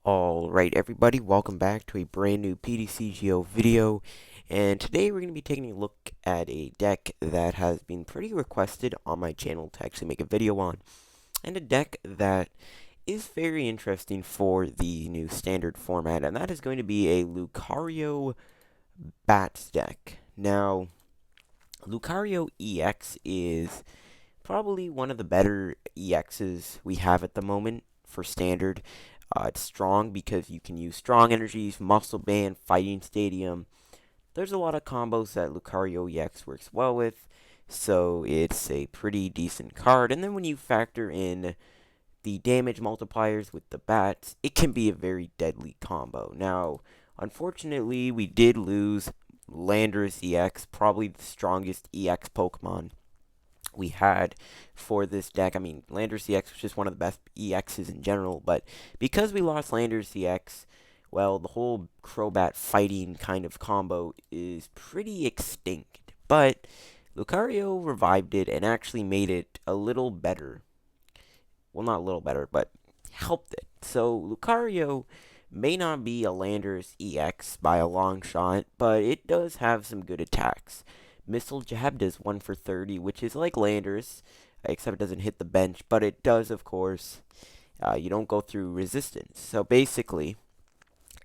Alright everybody, welcome back to a brand new Ptcgo video, and today we're going to be taking a look at a deck that has been pretty requested on my channel to actually make a video on, and a deck that is very interesting for the new standard format, and that is going to be a Lucario Bats deck. Now, Lucario EX is probably one of the better EXs we have at the moment for standard. It's strong because you can use strong energies, muscle band, fighting stadium. There's a lot of combos that Lucario EX works well with, so it's a pretty decent card. And then when you factor in the damage multipliers with the bats, it can be a very deadly combo. Now, unfortunately, we did lose Landorus EX, probably the strongest EX Pokemon we had for this deck. I mean, Landorus EX was just one of the best EXs in general, but because we lost Landorus EX, well, the whole Crobat fighting kind of combo is pretty extinct. But Lucario revived it and actually made it a little better. Well, not a little better, but helped it. So Lucario may not be a Landorus EX by a long shot, but it does have some good attacks. Missile Jab does 1 for 30, which is like Landorus, except it doesn't hit the bench, but it does, of course. You don't go through resistance. So basically,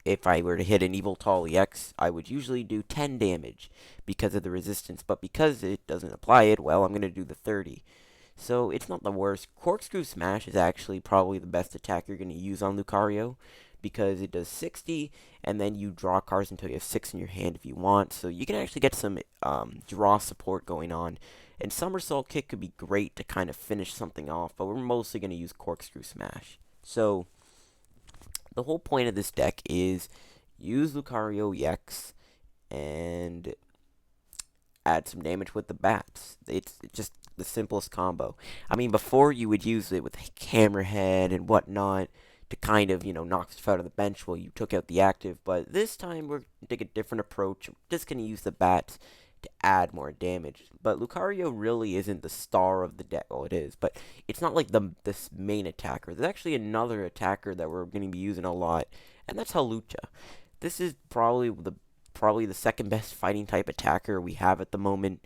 if I were to hit an Evoltal EX, I would usually do 10 damage because of the resistance, but because it doesn't apply it, well, I'm going to do the 30. So it's not the worst. Corkscrew Smash is actually probably the best attack you're going to use on Lucario, because it does 60, and then you draw cards until you have 6 in your hand if you want. So you can actually get some draw support going on. And Somersault Kick could be great to kind of finish something off, but we're mostly going to use Corkscrew Smash. So the whole point of this deck is use Lucario EX and add some damage with the bats. It's just the simplest combo. I mean, before you would use it with Hammerhead and whatnot to kind of, knock stuff out of the bench while you took out the active. But this time, we're going to take a different approach. We're just going to use the bats to add more damage. But Lucario really isn't the star of the deck. Well, it is, but it's not like this main attacker. There's actually another attacker that we're going to be using a lot, and that's Hawlucha. This is probably the second best fighting type attacker we have at the moment.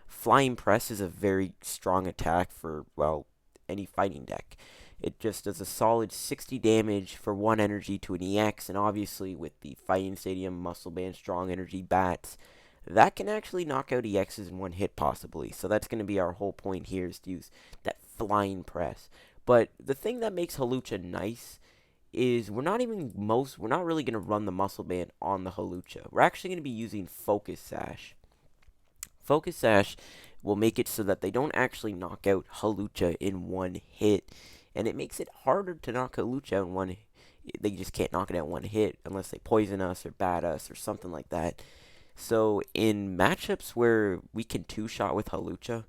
Flying Press is a very strong attack for, well, any fighting deck. It just does a solid 60 damage for 1 energy to an EX, and obviously with the Fighting Stadium, Muscle Band, Strong Energy, Bats, that can actually knock out EXs in 1 hit possibly. So that's going to be our whole point here, is to use that Flying Press. But the thing that makes Hawlucha nice is we're not really going to run the Muscle Band on the Hawlucha. We're actually going to be using Focus Sash. Focus Sash will make it so that they don't actually knock out Hawlucha in 1 hit. And it makes it harder to knock Hawlucha out in 1 hit. They just can't knock it out in 1 hit unless they poison us or bat us or something like that. So in matchups where we can 2-shot with Hawlucha,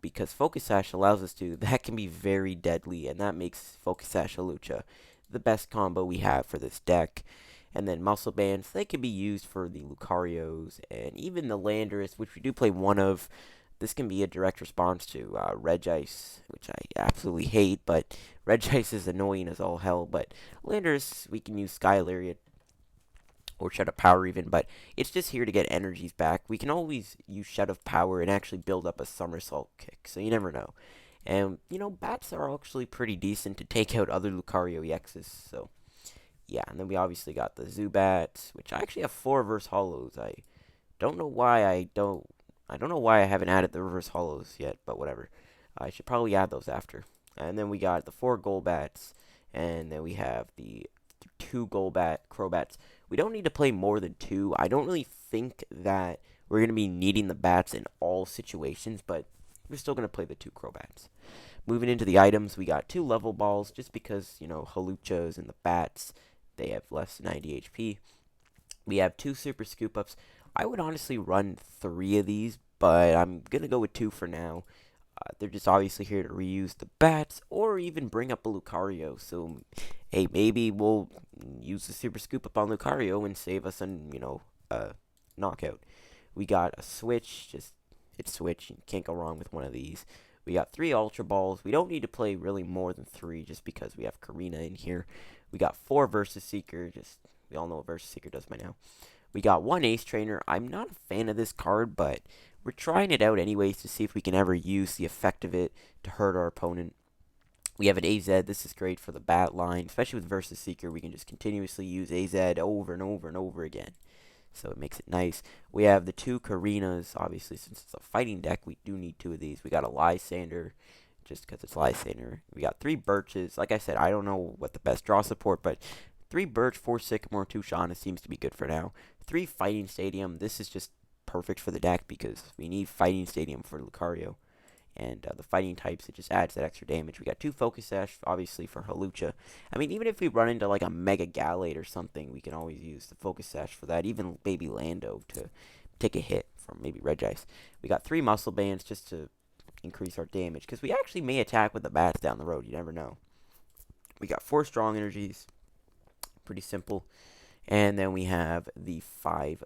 because Focus Sash allows us to, that can be very deadly, and that makes Focus Sash Hawlucha the best combo we have for this deck. And then Muscle Bands, they can be used for the Lucarios and even the Landorus, which we do play one of. This can be a direct response to Regice, which I absolutely hate, but Regice is annoying as all hell. But Landorus, we can use Sky Lariat or Shed of Power even, but it's just here to get energies back. We can always use Shed of Power and actually build up a Somersault Kick, so you never know. And, bats are actually pretty decent to take out other Lucario EXs, so yeah. And then we obviously got the Zubats, which I actually have 4 reverse hollows. I don't know why I haven't added the reverse hollows yet, but whatever. I should probably add those after. And then we got the 4 Golbats, and then we have the 2 Crobats. We don't need to play more than 2. I don't really think that we're going to be needing the bats in all situations, but we're still going to play the 2 Crobats. Moving into the items, we got 2 level balls, just because, Hawluchas and the bats, they have less than 90 HP. We have 2 Super Scoop Ups. I would honestly run 3 of these, but I'm going to go with 2 for now. They're just obviously here to reuse the bats, or even bring up a Lucario. So, hey, maybe we'll use the Super Scoop Up on Lucario and save us a knockout. We got a Switch, it's Switch, you can't go wrong with one of these. We got 3 Ultra Balls. We don't need to play really more than 3 just because we have Karina in here. We got 4 Versus Seeker. Just, we all know what Versus Seeker does by now. We got 1 Ace Trainer. I'm not a fan of this card, but we're trying it out anyways to see if we can ever use the effect of it to hurt our opponent. We have an AZ. This is great for the bat line, especially with Versus Seeker. We can just continuously use AZ over and over and over again. So it makes it nice. We have the 2 Karinas. Obviously, since it's a fighting deck, we do need 2 of these. We got a Lysander, just because it's Lysander. We got 3 Birches. Like I said, I don't know what the best draw support, but 3 Birch, 4 Sycamore, 2 Shauna seems to be good for now. 3 Fighting Stadium. This is just perfect for the deck because we need Fighting Stadium for Lucario. And the fighting types, it just adds that extra damage. We got 2 Focus Sash, obviously, for Halucha. I mean, even if we run into, like, a Mega Gallade or something, we can always use the Focus Sash for that. Even Baby Lando to take a hit from maybe Regice. We got 3 Muscle Bands just to increase our damage. Because we actually may attack with the bats down the road. You never know. We got 4 Strong Energies. Pretty simple. And then we have the 5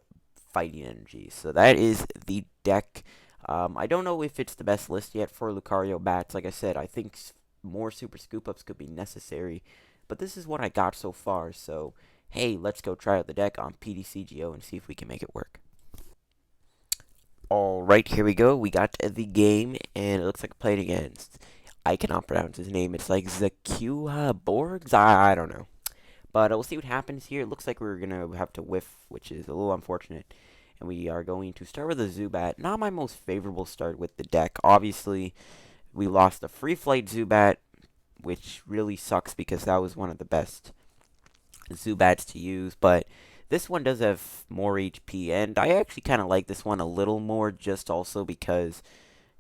Fighting Energies. So that is the deck. I don't know if it's the best list yet for Lucario bats. Like I said, I think more super scoop ups could be necessary. But this is what I got so far. So, hey, let's go try out the deck on Ptcgo and see if we can make it work. Alright, here we go. We got the game, and it looks like I played against. I cannot pronounce his name. It's like Zakua Borgs? I don't know. But we'll see what happens here. It looks like we're going to have to whiff, which is a little unfortunate. And we are going to start with a Zubat. Not my most favorable start with the deck. Obviously, we lost the Free Flight Zubat, which really sucks because that was one of the best Zubats to use. But this one does have more HP, and I actually kind of like this one a little more just also because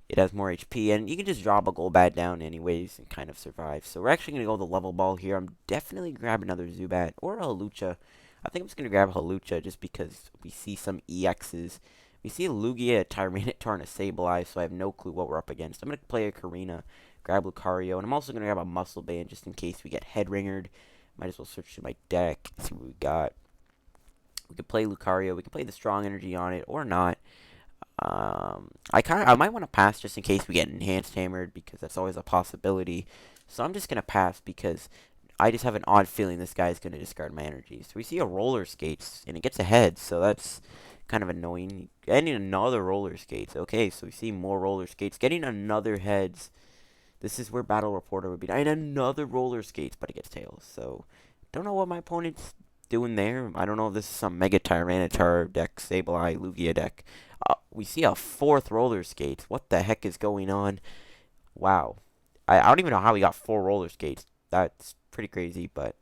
it has more HP, and you can just drop a Golbat down anyways and kind of survive. So we're actually going to go the level ball here. I'm definitely going to grab another Zubat or a Halucha. I think I'm just going to grab Halucha just because we see some EXs. We see a Lugia, a Tyranitar, and a Sableye, so I have no clue what we're up against. I'm going to play a Karina, grab Lucario, and I'm also going to grab a Muscle Band just in case we get head-ringered. Might as well search through my deck, see what we got. We could play Lucario. We can play the Strong Energy on it or not. I might want to pass just in case we get enhanced hammered because that's always a possibility. So I'm just gonna pass because I just have an odd feeling this guy's gonna discard my energy. So we see a roller skates and it gets ahead, so that's kind of annoying. Getting another roller skates. Okay, so we see more roller skates. Getting another heads. This is where Battle Reporter would be. And another roller skates, but it gets tails. So don't know what my opponent's doing there. I don't know if this is some Mega Tyranitar deck, Sableye, Lugia deck. We see a 4th roller skates. What the heck is going on? Wow. I don't even know how we got 4 roller skates. That's pretty crazy, but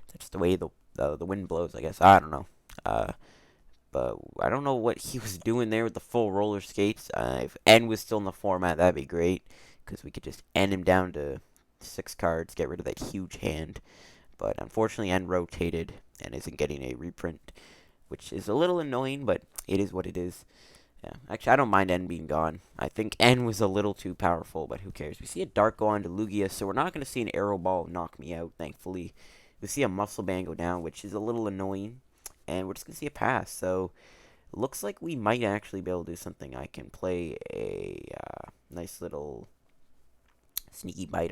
that's the way the wind blows, I guess. I don't know. But I don't know what he was doing there with the full roller skates. If N was still in the format, that'd be great. Because we could just end him down to 6 cards, get rid of that huge hand. But unfortunately, N rotated and isn't getting a reprint, which is a little annoying, but it is what it is. Yeah, actually, I don't mind N being gone. I think N was a little too powerful, but who cares? We see a Dark go on to Lugia, so we're not going to see an Arrow Ball knock me out, thankfully. We see a Muscle Band go down, which is a little annoying, and we're just going to see a pass. So, looks like we might actually be able to do something. I can play a nice little Sneaky Bite.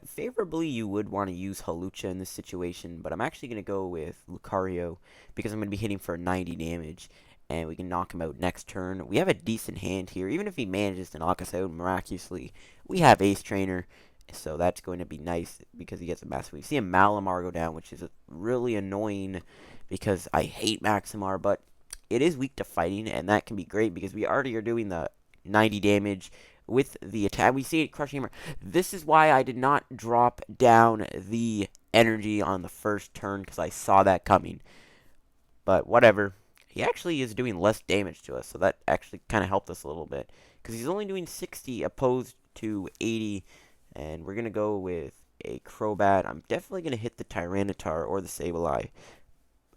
Favorably, you would want to use Halucha in this situation, but I'm actually going to go with Lucario because I'm going to be hitting for 90 damage, and we can knock him out next turn. We have a decent hand here. Even if he manages to knock us out miraculously, we have Ace Trainer, so that's going to be nice because he gets a massive. We see a Malamar go down, which is really annoying because I hate Maximar, but it is weak to fighting, and that can be great because we already are doing the 90 damage with the attack. We see it crushing hammer. This is why I did not drop down the energy on the first turn because I saw that coming. But whatever. He actually is doing less damage to us, so that actually kind of helped us a little bit. Because he's only doing 60 opposed to 80, and we're going to go with a Crobat. I'm definitely going to hit the Tyranitar or the Sableye.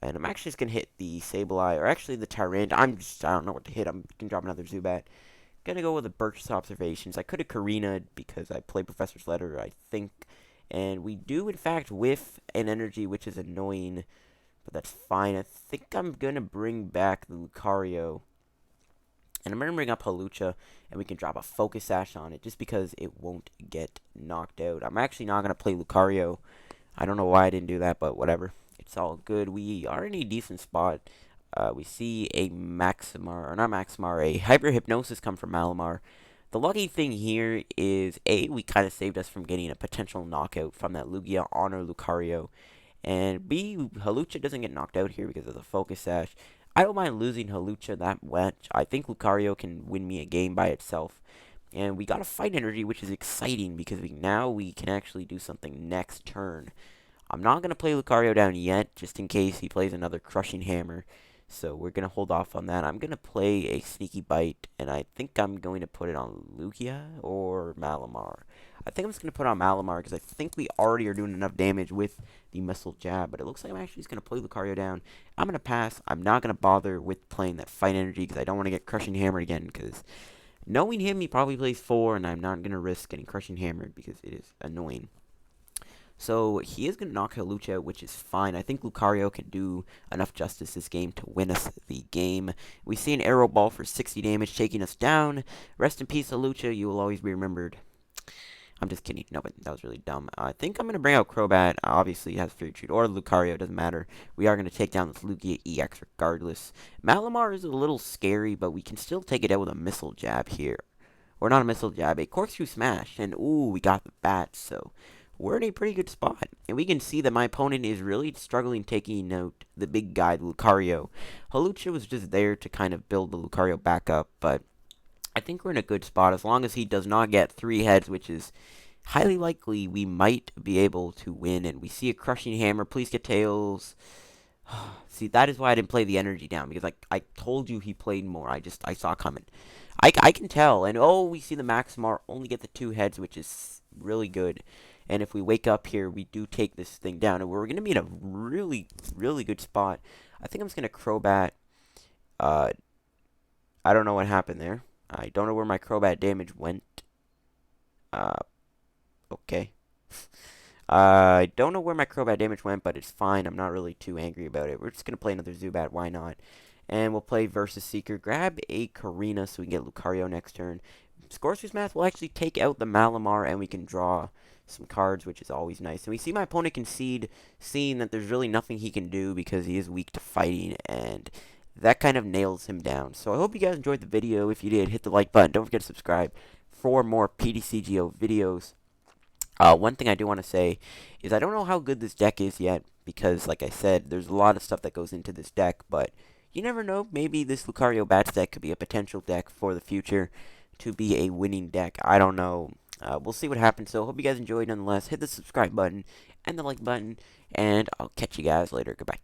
And I'm actually just going to hit the Sableye, or actually the Tyrant. I don't know what to hit. I'm going to drop another Zubat. Gonna go with the Birch's Observations. I could have Karina because I played Professor's Letter, I think. And we do, in fact, whiff an energy, which is annoying. But that's fine. I think I'm gonna bring back the Lucario. And I'm going to bring up Halucha, and we can drop a Focus Sash on it just because it won't get knocked out. I'm actually not going to play Lucario. I don't know why I didn't do that, but whatever. It's all good. We are in a decent spot. We see a Maximar, or not Maximar, a Hyper Hypnosis come from Malamar. The lucky thing here is, A, we kind of saved us from getting a potential knockout from that Lugia on our Lucario. And B, Halucha doesn't get knocked out here because of the Focus Sash. I don't mind losing Halucha that much. I think Lucario can win me a game by itself. And we got a Fight Energy, which is exciting because now we can actually do something next turn. I'm not going to play Lucario down yet, just in case he plays another Crushing Hammer. So we're going to hold off on that. I'm going to play a Sneaky Bite, and I think I'm going to put it on Lugia or Malamar. I think I'm just going to put it on Malamar because I think we already are doing enough damage with the Missile Jab. But it looks like I'm actually just going to play Lucario down. I'm going to pass. I'm not going to bother with playing that Fight Energy because I don't want to get Crushing Hammered again because knowing him, he probably plays 4, and I'm not going to risk getting Crushing Hammered because it is annoying. So he is going to knock Halucha out, which is fine. I think Lucario can do enough justice this game to win us the game. We see an Arrow Ball for 60 damage taking us down. Rest in peace, Halucha. You will always be remembered. I'm just kidding. No, but that was really dumb. I think I'm going to bring out Crobat. Obviously, it has Fury Treat or Lucario. Doesn't matter. We are going to take down this Lugia EX regardless. Malamar is a little scary, but we can still take it out with a Missile Jab here. Or not a Missile Jab, a Corkscrew Smash. And, ooh, we got the bat, so we're in a pretty good spot. And we can see that my opponent is really struggling taking out the big guy, Lucario. Halucha was just there to kind of build the Lucario back up, but I think we're in a good spot. As long as he does not get 3 heads, which is highly likely, we might be able to win. And we see a Crushing Hammer. Please get Tails. See, that is why I didn't play the energy down, because I told you he played more. I saw coming. I can tell. And, oh, we see the Maximar only get the 2 heads, which is really good. And if we wake up here, we do take this thing down. And we're going to be in a really, really good spot. I think I'm just going to Crobat. I don't know what happened there. I don't know where my Crobat damage went. Okay. I don't know where my Crobat damage went, but it's fine. I'm not really too angry about it. We're just going to play another Zubat. Why not? And we'll play Versus Seeker. Grab a Karina so we can get Lucario next turn. Scorch's Math will actually take out the Malamar, and we can draw some cards, which is always nice. And we see my opponent concede, seeing that there's really nothing he can do because he is weak to fighting, and that kind of nails him down. So I hope you guys enjoyed the video. If you did, hit the like button. Don't forget to subscribe for more Ptcgo videos. One thing I do want to say is I don't know how good this deck is yet because, like I said, there's a lot of stuff that goes into this deck, but you never know. Maybe this Lucario Bats deck could be a potential deck for the future to be a winning deck. I don't know. We'll see what happens. So hope you guys enjoyed nonetheless. Hit the subscribe button and the like button, and I'll catch you guys later. Goodbye.